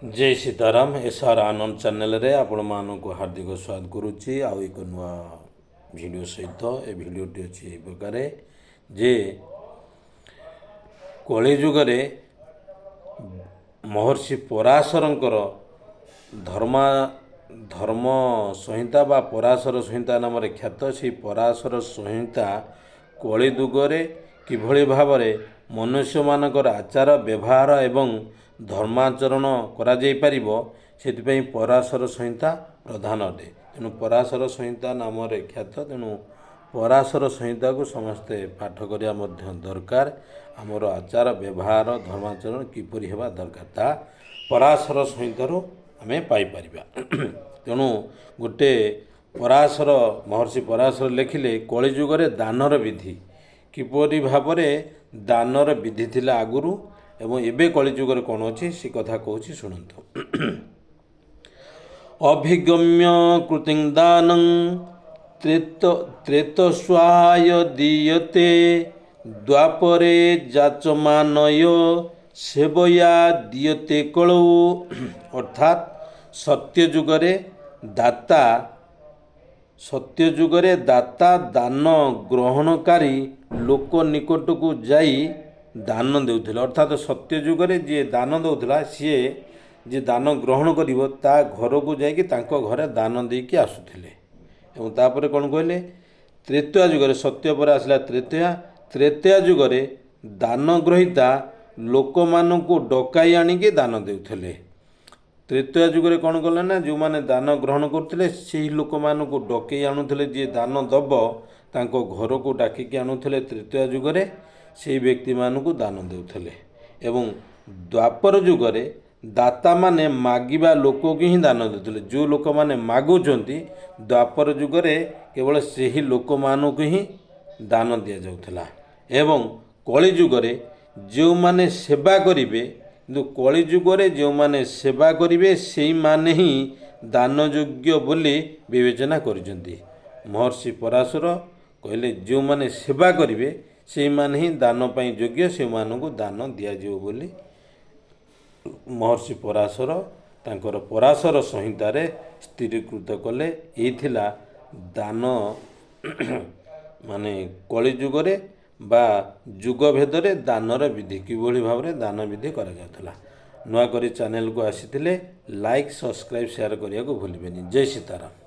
जय सीताराम एसआर आनंद चैनल रे आपण मानक हार्दिक स्वागत करुच्ची आउ एक नुआ वीडियो सहित ए वीडियोटी अच्छी ए प्रकार जे कली जुगरे महर्षि पराशरंकर धर्मा धर्म संहिता बा पराशर संहिता नाम ख्यात से पराशर संहिता कली जुगरे किभଳି भाବରେ मनुष्यମାନଙ୍କର आचार व्यवहार एवं धर्माचरण करा जाई परिबो सेतिपई पराशर संहिता प्रधान अटे। तेणु पराशर संहिता नाम ख्यात तेणु पराशर संहिता को समस्ते पाठ करिया मध्य दरकार। आमर आचार व्यवहार धर्माचरण किपरि हेबा दरकार ता पराशर संहितारू आमे पाई परिबा। तेणु गोटे पराशर महर्षि पराशर लेखिले कली जुगरे दानर विधि किपरि भावरे दानर विधि थिला आगुरु एवं एबे कली जुगरे कौन अच्छी से कथा कहूँ शुणु। अभिगम्य कृतिं दानं त्रेतस्वाय दीयते द्वापरे जाचमानय सेवया दीयते कलौ। अर्थात सत्य जुगरे दाता दान ग्रहणकारी लोक निकट को जाई दान देउथिले। अर्थात सत्य जुगरे जी दान देउथिला सी जी दान ग्रहण करिवो ता घर को जाइकी तांको घरे दान देकी आसुथिले। एवं तापर कौन कहले त्रेतया जुगरे सत्य पर आसला त्रेतया जुगरे दान ग्रहीता लोक मानकु डकाई आनिके दान देउथिले। त्रेतया जुगरे कौन कले ना जो माने दान ग्रहण करथिले सेही लोक मानकु डकई आनुथिले जी दान दब तांको घर को डाकिकी आनुथिले। त्रेतया जुगरे से व्यक्ति मानकु दान देउथिले। एवं द्वापर जुगरे दाता माने मागिबा लोक को ही दान देउथिले। जो लोक माने मागुचंती द्वापर जुगरे केवल सेही लोक मानकु ही दान दिया जाउथला। एवं कली जुगरे जो माने सेवा करिवे किंतु कली जुगरे जो माने सेवा करिवे सेही माने ही दान योग्य बोली विवेचना करिसंती। महर्षि पराशर कहले जो माने सेवा करिवे से माने ही दान पाई योग्य से मानकु दान दिया जिवो बोली महर्षि पराशर तांकर पराशर संहिता रे स्थिरीकृत कले। एथिला दान माने कली जुगरे बा जुग भेदरे दानर विधि किभଳି भावरे दान विधि करा जातला। नुआ करी चैनल को आसीथिले लाइक सब्सक्राइब शेयर करिया को भूलिबेनी। जय सीताराम।